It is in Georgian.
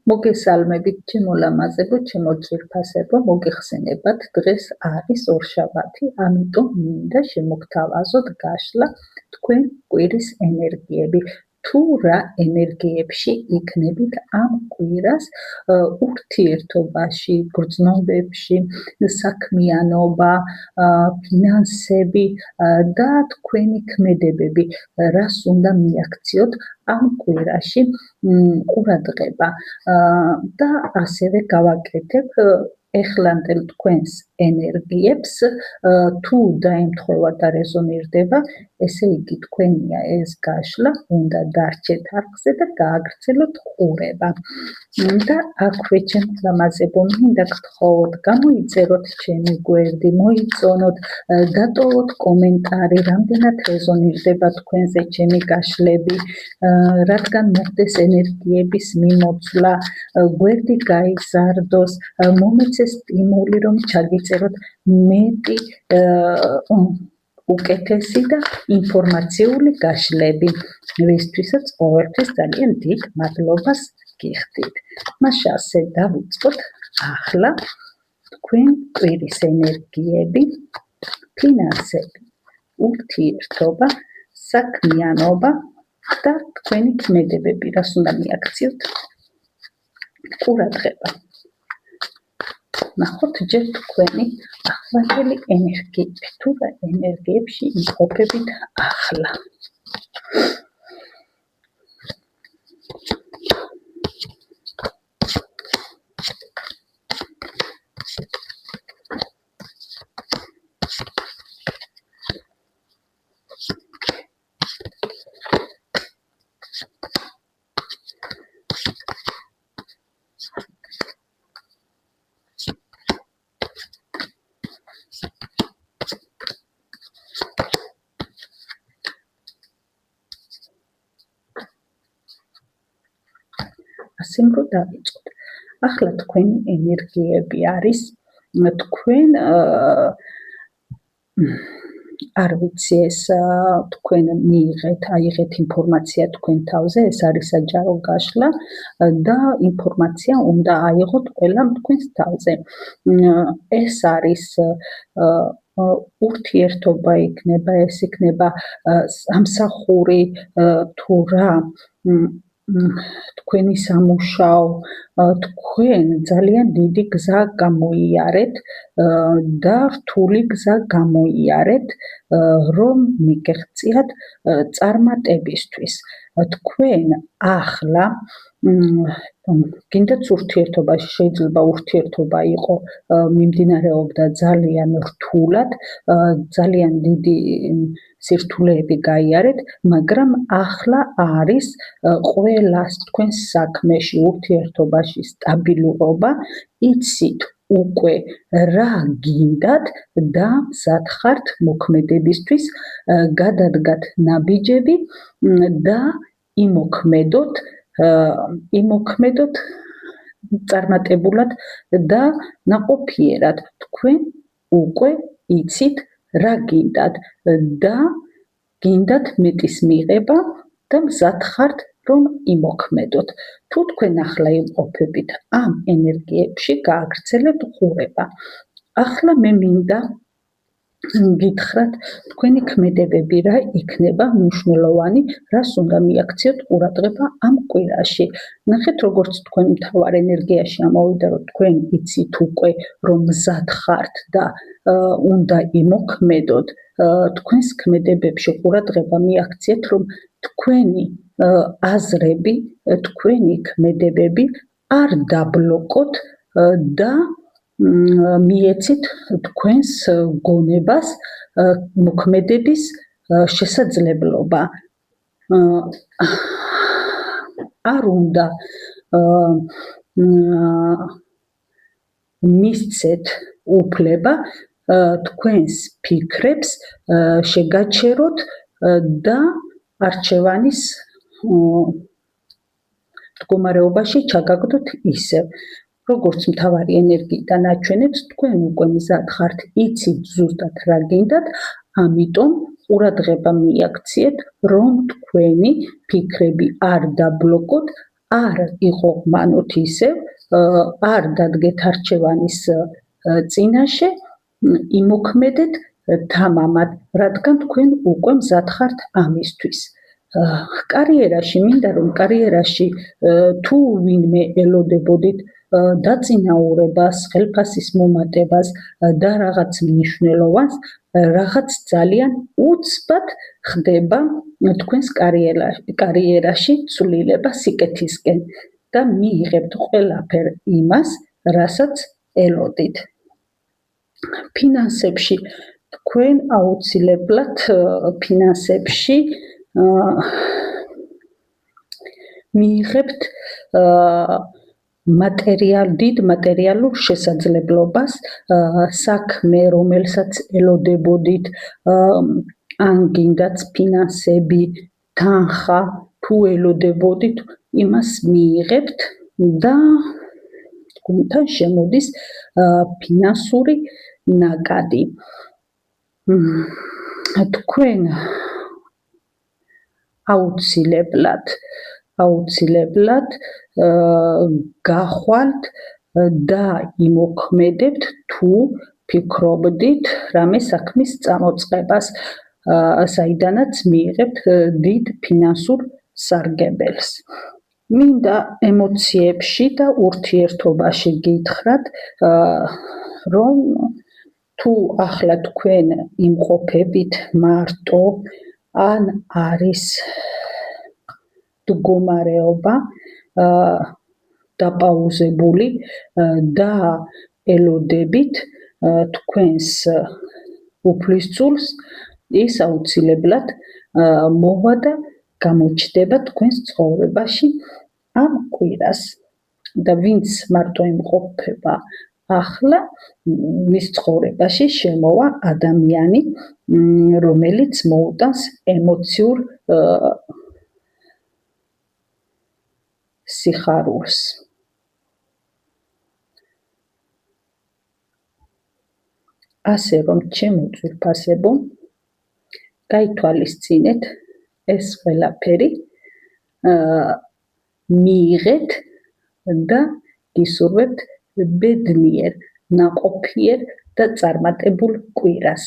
მოგესალმებით ჩემო ლამაზებო, ჩემო ძვირფასებო, მოგეხსენებათ დღეს არის ორშაბათი, ამიტომ მინდა შემოგთავაზოთ გაშლა თქვენ კვირის ენერგიები. თუ რა ენერგიებში იქნებით ამ კვირას ურთიერთობაში, გრძნობებში, საქმიანობა, ფინანსები და თქვენი ქმედებები, რას უნდა მიაქციოთ ამ კვირაში ყურადღება და ასევე გავაკეთებ ეხლანდელ თქვენს ენერგიებს თუ დაემთხვევა და რეზონირდება, ესე იგი თქვენია ეს გაშლა, უნდა დარჩეთ არხზე და გააგრძელოთ ყურება. და აქვე ჩემ ლამაზებო, მინდა გთხოვოთ, გამოიწეროთ ჩემი გვერდი, მოიწონოთ, დატოვოთ კომენტარი, რამდენად რეზონირდება თქვენზე ჩემი გაშლები, რადგან მოხდეს ენერგიების მიმოცვლა, გვერდი გაიზარდოს, მომეცეს სტიმული, რომ ჩაგიწეროთ მეტი უკეთესი და ინფორმაციული გაშლები, რისთვისაც ყოველთვის ძალიან დიდ მადლობას გიხდით. მასე დავიწყოთ ახლა თქვენ კვირის ენერგიები, ფინანსები, ურთიერთობა, საქმიანობა და თქვენი ქმედებები, რას უნდა მიაქციოთ ყურადღება. ნახოთ ჯერ თქვენი ახლანდელი ენერგიები, თუ რა ენერგიებში იმყოფებით ახლა. ასემ რო დავიწყოთ. ახლა თქვენი ენერგიები არის თქვენ არ ვიცი ეს თქვენ აიღეთ ინფორმაცია თქვენ თავზე, ეს არის საჯარო გაშლა და ინფორმაცია უნდა აიღოთ ყველამ თქვენს თავზე. ეს არის ურთიერთობა იქნება, ეს იქნება სამსახური თუ რა თქვენი სამუშაო, თქვენ ძალიან დიდი გზა გამოიარეთ და რთული გზა გამოიარეთ, რომ მიგეღწიათ წარმატებისთვის. თქვენ ახლა გინდათ ურთიერთობაში, შეიძლება ურთიერთობა იყო მიმდინარეობდა ძალიან რთულად, ძალიან დიდი სირთულეები გაიარეთ, მაგრამ ახლა არის ყველას თქვენს საქმეში, ურთიერთობაში სტაბილურობა, იცით უკვე რა გინდათ და მზად ხართ მოქმედებისთვის, გადადგათ ნაბიჯები და იმოქმედოთ წარმატებულად და ნაყოფიერად. თქვენ უკვე იცით რა გინდათ და გინდათ მეტის მიღება და მზად ხართ რომ იმოქმედოთ. თუ თქვენ ახლა იმყოფებით ამ ენერგიებში, გააგრძელეთ ყურება. ახლა მე მინდა გითხრათ თქვენი ქმედებები რა იქნება მნიშვნელოვანი, რას უნდა მიაქციოთ ყურადღება ამ კვირაში. ნახეთ როგორც თქვენ მთავარ ენერგიაში ამოვიდა, რომ თქვენ იცით უკვე რომ მზად ხართ და უნდა იმოქმედოთ, თქვენს ქმედებებში ყურადღება მიაქციეთ, რომ თქვენი აზრები, თქვენი ქმედებები არ დაბლოკოთ და მიეცით თქვენს გონებას მოქმედების შესაძლებლობა. არ უნდა მისცეთ უფლება თქვენს ფიქრებს შეგაჩეროთ და არჩევანის მდგომარეობაში ჩაგაგდოთ ისევ. როგორც მთავარი ენერგიიდან აჩვენებს, თქვენ უკვე მზად ხართ, იცით ზუსტად რა გინდათ, ამიტომ ყურადღება მიაქციეთ, რომ თქვენი ფიქრები არ დაბლოკოთ, არ იყო მანოთ ისევ, არ დადგეთ არჩევანის წინაშე, იმოქმედეთ თამამად, რადგან თქვენ უკვე მზად ხართ ამისთვის. კარიერაში მინდა რომ კარიერაში თუ ვინმე ელოდებოდით დაწინაურებას, ხელფასის მომატებას და რაღაც მნიშვნელოვანს, რაღაც ძალიან უცბად ხდება თქვენს კარიერაში ცვლილება სიკეთისკენ და მიიღებთ ყველაფერ იმას, რასაც ელოდით. ფინანსებში თქვენ აუცილებლად ფინანსებში მიიღებთ დიდ მატერიალურ შესაძლებლობას, საქმე, რომელსაც ელოდებოდით, ან გინდაც ფინანსები, თანხა, თუ ელოდებოდით, იმას მიიღებთ და თქვენთან შემოდის ფინანსური ნაკადი. თქვენ აუცილებლად გახვალთ და იმოქმედებთ თუ ფიქრობდით რამე საქმის წამოწყებას, საიდანაც მიიღებთ დიდ ფინანსურ სარგებელს. მინდა ემოციებში და ურთიერთობაში გითხრათ, რომ თუ ახლა თქვენ იმყოფებით მარტო, ან არის მდგომარეობა დაპაუზებული და ელოდებით თქვენს უფლისწულს, ის აუცილებლად მოვა და გამოჩნდება თქვენს ცხოვრებაში ამ კვირას. და ვინც მარტო იმყოფება ახლა, მის ცხოვრებაში შემოვა ადამიანი, რომელიც მოუტანს ემოციურ სიხარულს. ასე რომ, ჩემო ძვირფასებო, გაითვალისწინეთ ეს ყველაფერი, მიიღეთ და გისურვებთ ბედნიერ, ნაყოფიერ და წარმატებულ კვირას.